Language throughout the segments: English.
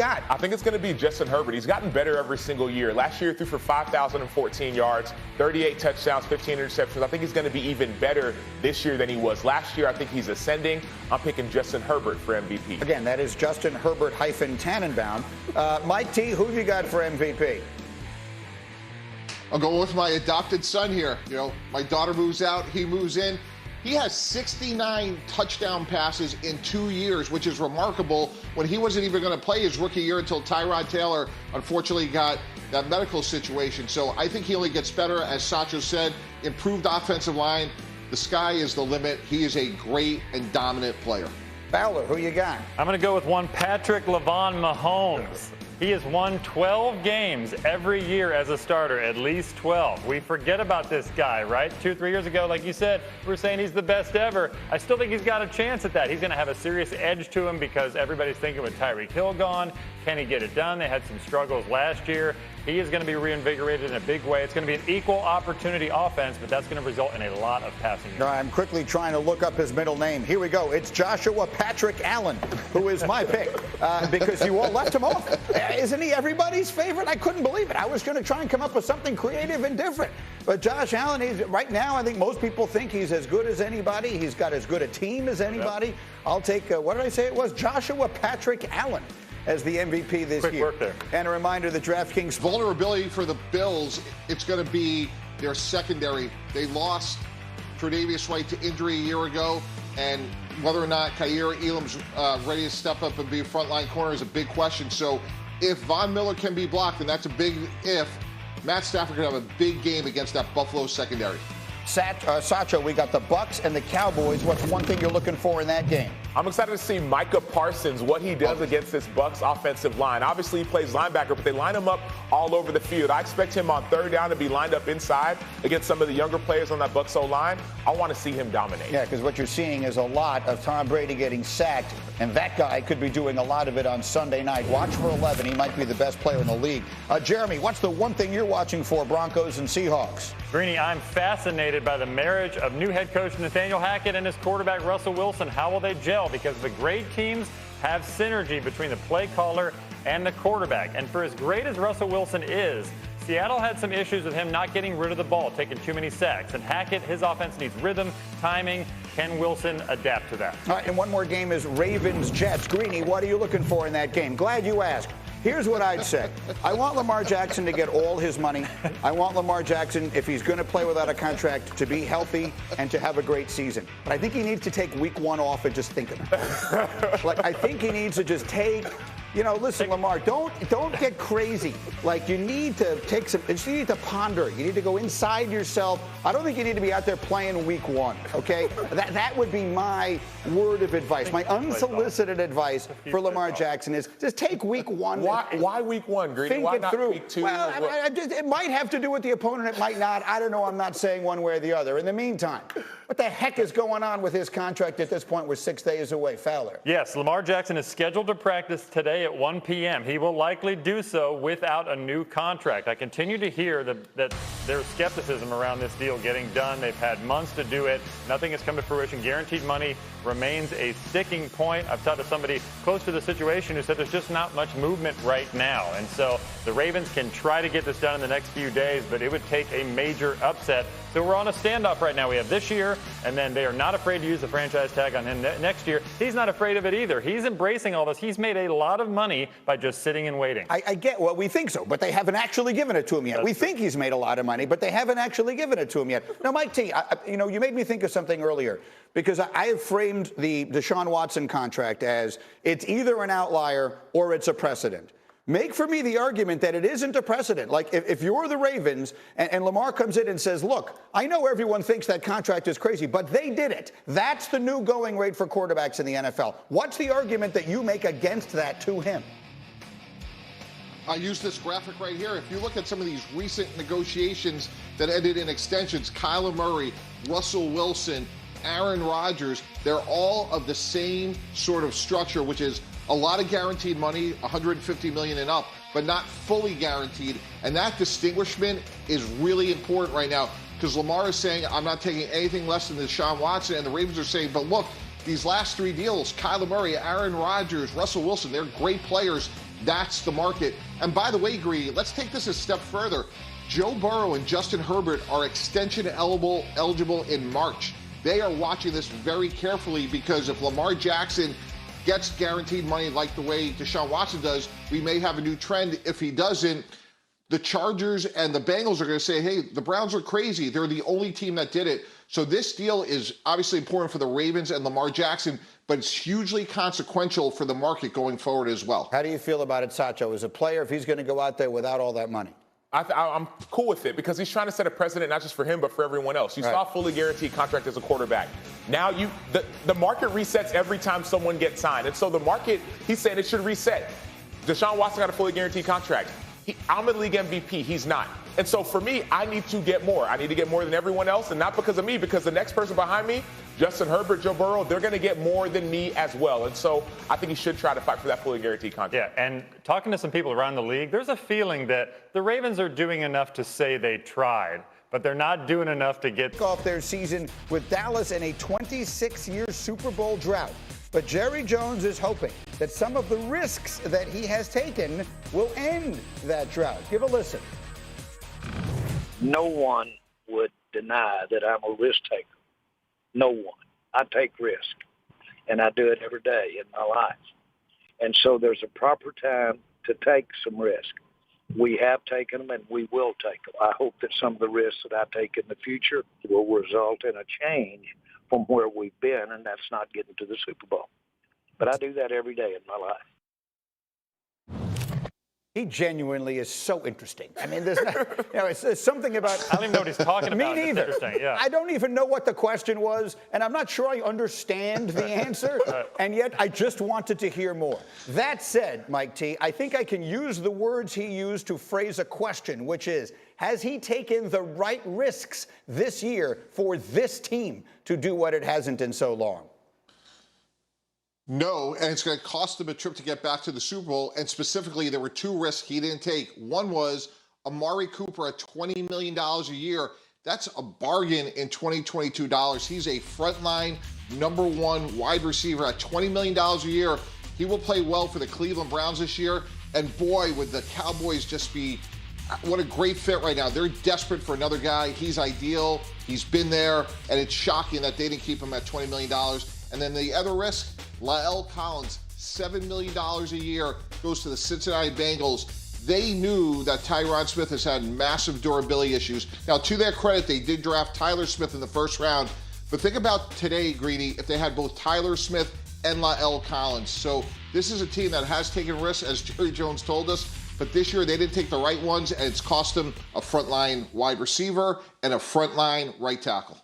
I think it's going to be Justin Herbert. He's gotten better every single year. Last year, threw for 5,014 yards, 38 touchdowns, 15 interceptions. I think he's going to be even better this year than he was last year. I think he's ascending. I'm picking Justin Herbert for MVP. Again, that is Justin Herbert Tannenbaum. Mike T, who you got for MVP? I'll go with my adopted son here. You know, my daughter moves out, he moves in. He has 69 touchdown passes in 2 years, which is remarkable when he wasn't even going to play his rookie year until Tyrod Taylor unfortunately got that medical situation. So I think he only gets better, as Sacho said, improved offensive line. The sky is the limit. He is a great and dominant player. Fowler, who you got? I'm going to go with one Patrick LaVon Mahomes. He has won 12 games every year as a starter, at least 12. We forget about this guy, right? 2-3 years ago, like you said, we were saying he's the best ever. I still think he's got a chance at that. He's going to have a serious edge to him because everybody's thinking with Tyreek Hill gone, can he get it done? They had some struggles last year. He is going to be reinvigorated in a big way. It's going to be an equal opportunity offense, but that's going to result in a lot of passing yards. I'm quickly trying to look up his middle name. Here we go. It's Joshua Patrick Allen, who is my pick because you all left him off. Isn't he everybody's favorite? I couldn't believe it. I was going to try and come up with something creative and different. But Josh Allen, right now, I think most people think he's as good as anybody. He's got as good a team as anybody. Yep. I'll take, what did I say it was? Joshua Patrick Allen as the MVP this Quick year. Work there. And a reminder, the DraftKings vulnerability for the Bills, it's going to be their secondary. They lost Tre'Davious White to injury a year ago, and whether or not Kaiir Elam's ready to step up and be a frontline corner is a big question. So if Von Miller can be blocked, and that's a big if, Matt Stafford could have a big game against that Buffalo secondary. Sacho, we got the Bucks and the Cowboys. What's one thing you're looking for in that game? I'm excited to see Micah Parsons, what he does against this Bucks offensive line. Obviously, he plays linebacker, but they line him up all over the field. I expect him on third down to be lined up inside against some of the younger players on that Bucks O-line. I want to see him dominate. Yeah, because what you're seeing is a lot of Tom Brady getting sacked, and that guy could be doing a lot of it on Sunday night. Watch for 11. He might be the best player in the league. Jeremy, what's the one thing you're watching for, Broncos and Seahawks? Greeny, I'm fascinated by the marriage of new head coach Nathaniel Hackett and his quarterback Russell Wilson. How will they gel? Because the great teams have synergy between the play caller and the quarterback. And for as great as Russell Wilson is, Seattle had some issues with him not getting rid of the ball, taking too many sacks. And Hackett, his offense needs rhythm, timing. Can Wilson adapt to that? All right, and one more game is Ravens-Jets. Greeny, what are you looking for in that game? Glad you asked. Here's what I'd say. I want Lamar Jackson to get all his money. I want Lamar Jackson, if he's going to play without a contract, to be healthy and to have a great season. But I think he needs to take week 1 off and just think about it. I think he needs to just take, listen, Lamar, don't get crazy. You need to take you need to ponder. You need to go inside yourself. I don't think you need to be out there playing week 1, okay? That would be my word of advice. My unsolicited advice for Lamar Jackson is just take week 1. Why week 1, Greeny? Think Why it not through. week 2? Well, it might have to do with the opponent. It might not. I don't know. I'm not saying one way or the other. In the meantime, what the heck is going on with his contract at this point? We're 6 days away. Fowler. Yes, Lamar Jackson is scheduled to practice today at 1 p.m. He will likely do so without a new contract. I continue to hear that there's skepticism around this deal getting done. They've had months to do it. Nothing has come to fruition. Guaranteed money remains a sticking point. I've talked to somebody close to the situation who said there's just not much movement right now. And so the Ravens can try to get this done in the next few days, but it would take a major upset. So we're on a standoff right now. We have this year, and then they are not afraid to use the franchise tag on him next year. He's not afraid of it either. He's embracing all this. He's made a lot of money by just sitting and waiting. I get, well, we think so, but they haven't actually given it to him yet. We think he's made a lot of money, but they haven't actually given it to him yet. Now, Mike T, you made me think of something earlier, because I have framed the Deshaun Watson contract as it's either an outlier or it's a precedent. Make for me the argument that it isn't a precedent. If you're the Ravens and Lamar comes in and says, look, I know everyone thinks that contract is crazy, but they did it. That's the new going rate for quarterbacks in the NFL. What's the argument that you make against that to him? I use this graphic right here. If you look at some of these recent negotiations that ended in extensions, Kyler Murray, Russell Wilson, Aaron Rodgers, they're all of the same sort of structure, which is a lot of guaranteed money, $150 million and up, but not fully guaranteed. And that distinguishment is really important right now because Lamar is saying, I'm not taking anything less than Deshaun Watson. And the Ravens are saying, but look, these last 3 deals, Kyler Murray, Aaron Rodgers, Russell Wilson, they're great players. That's the market. And by the way, Greedy, let's take this a step further. Joe Burrow and Justin Herbert are extension eligible in March. They are watching this very carefully because if Lamar Jackson gets guaranteed money like the way Deshaun Watson does, we may have a new trend. If he doesn't, the Chargers and the Bengals are going to say, hey, the Browns are crazy. They're the only team that did it. So this deal is obviously important for the Ravens and Lamar Jackson, but it's hugely consequential for the market going forward as well. How do you feel about it, Sacho, as a player, if he's going to go out there without all that money? I'm cool with it because he's trying to set a precedent not just for him but for everyone else. You saw a fully guaranteed contract as a quarterback. Now the market resets every time someone gets signed, and so the market, he's saying it should reset. Deshaun Watson got a fully guaranteed contract. I'm a league MVP. He's not. And so for me, I need to get more. I need to get more than everyone else, and not because of me, because the next person behind me, Justin Herbert, Joe Burrow, they're going to get more than me as well. And so I think he should try to fight for that fully guaranteed contract. Yeah, and talking to some people around the league, there's a feeling that the Ravens are doing enough to say they tried, but they're not doing enough to get off their season with Dallas in a 26-year Super Bowl drought. But Jerry Jones is hoping that some of the risks that he has taken will end that drought. Give a listen. No one would deny that I'm a risk taker. No one. I take risk, and I do it every day in my life. And so there's a proper time to take some risk. We have taken them, and we will take them. I hope that some of the risks that I take in the future will result in a change from where we've been, and that's not getting to the Super Bowl. But I do that every day in my life. He genuinely is so interesting. I mean, there's it's something about. I don't even know what he's talking about. Me neither. Yeah. I don't even know what the question was, and I'm not sure I understand the answer, and yet I just wanted to hear more. That said, Mike T, I think I can use the words he used to phrase a question, which is, has he taken the right risks this year for this team to do what it hasn't in so long? No, and it's going to cost him a trip to get back to the Super Bowl. And specifically, there were two risks he didn't take. One was Amari Cooper at $20 million a year. That's a bargain in 2022 dollars. He's a frontline #1 wide receiver at $20 million a year. He will play well for the Cleveland Browns this year. And boy, would the Cowboys just be, what a great fit right now. They're desperate for another guy. He's ideal. He's been there. And it's shocking that they didn't keep him at $20 million. And then the other risk, La'el Collins, $7 million a year, goes to the Cincinnati Bengals. They knew that Tyron Smith has had massive durability issues. Now, to their credit, they did draft Tyler Smith in the first round. But think about today, Greedy, if they had both Tyler Smith and La'el Collins. So this is a team that has taken risks, as Jerry Jones told us. But this year, they didn't take the right ones, and it's cost them a frontline wide receiver and a frontline right tackle.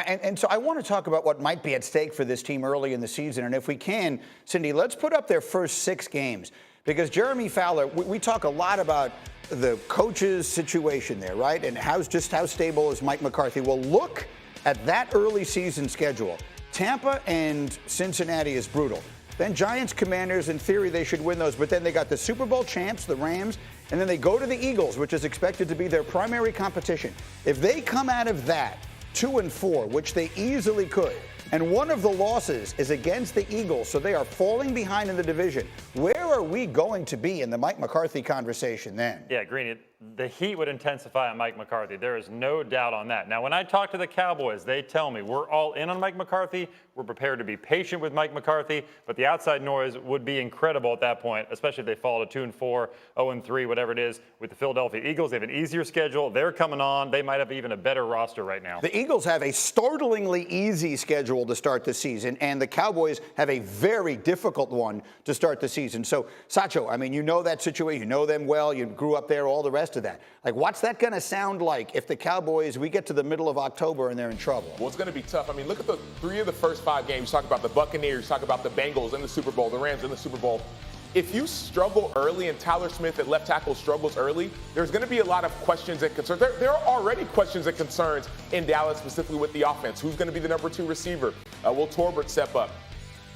And so I want to talk about what might be at stake for this team early in the season. And if we can, Cindy, let's put up their first 6 games. Because Jeremy Fowler, we talk a lot about the coach's situation there, right? And how stable is Mike McCarthy? Well, look at that early season schedule. Tampa and Cincinnati is brutal. Then Giants, Commanders, in theory, they should win those. But then they got the Super Bowl champs, the Rams, and then they go to the Eagles, which is expected to be their primary competition. If they come out of that 2-4, which they easily could, and one of the losses is against the Eagles, so they are falling behind in the division. Where are we going to be in the Mike McCarthy conversation then? Yeah, Greeny, the heat would intensify on Mike McCarthy. There is no doubt on that. Now, when I talk to the Cowboys, they tell me we're all in on Mike McCarthy. We're prepared to be patient with Mike McCarthy, but the outside noise would be incredible at that point, especially if they fall to 2-4, 0-3, whatever it is, with the Philadelphia Eagles. They have an easier schedule. They're coming on. They might have even a better roster right now. The Eagles have a startlingly easy schedule to start the season, and the Cowboys have a very difficult one to start the season. So, Sacho, I mean, you know that situation. You know them well. You grew up there, all the rest of that. Like, what's that going to sound like if the Cowboys, we get to the middle of October and they're in trouble? Well, it's going to be tough. I mean, look at the 3 of the first 5 games. Talk about the Buccaneers, talk about the Bengals in the Super Bowl, the Rams in the Super Bowl. If you struggle early and Tyler Smith at left tackle struggles early, there's going to be a lot of questions and concerns. There are already questions and concerns in Dallas, specifically with the offense. Who's going to be the number 2 receiver? Will Herbert step up?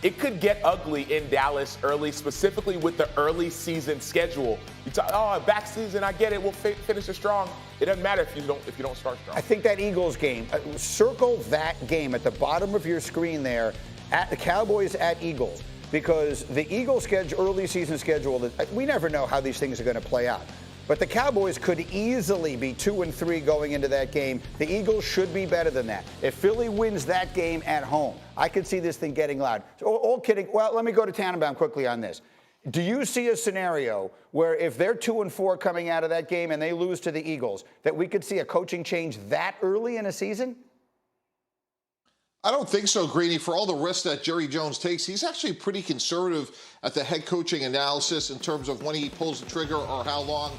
It could get ugly in Dallas early, specifically with the early season schedule. You talk, back season, I get it. We'll finish it strong. It doesn't matter if you don't start strong. I think that Eagles game, circle that game at the bottom of your screen there, at the Cowboys at Eagles. because the Eagles' early season schedule, we never know how these things are going to play out. But the Cowboys could easily be 2-3 going into that game. The Eagles should be better than that. If Philly wins that game at home, I could see this thing getting loud. So, all kidding. Well, let me go to Tannenbaum quickly on this. Do you see a scenario where if they're 2-4 coming out of that game and they lose to the Eagles, that we could see a coaching change that early in a season? I don't think so, Greeny. For all the risk that Jerry Jones takes, he's actually pretty conservative at the head coaching analysis in terms of when he pulls the trigger or how long.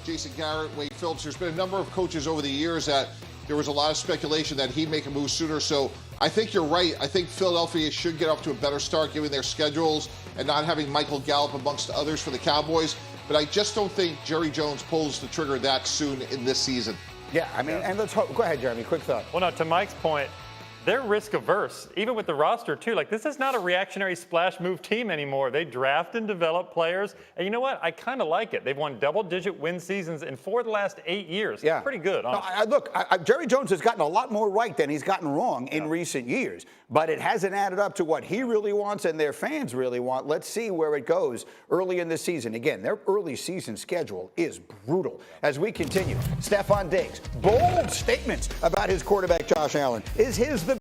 Jason Garrett, Wade Phillips, there's been a number of coaches over the years that there was a lot of speculation that he'd make a move sooner. So I think you're right. I think Philadelphia should get off to a better start given their schedules and not having Michael Gallup amongst others for the Cowboys. But I just don't think Jerry Jones pulls the trigger that soon in this season. Yeah, I mean, and let's hope. Go ahead, Jeremy. Quick thought. Well, no, to Mike's point, they're risk averse, even with the roster, too. Like, this is not a reactionary splash move team anymore. They draft and develop players. And you know what? I kind of like it. They've won double-digit win seasons in 4 of the last 8 years. Yeah. Pretty good, honestly. Look, Jerry Jones has gotten a lot more right than he's gotten wrong in recent years. But it hasn't added up to what he really wants and their fans really want. Let's see where it goes early in the season. Again, their early season schedule is brutal. As we continue, Stephon Diggs, bold statements about his quarterback, Josh Allen. Is his the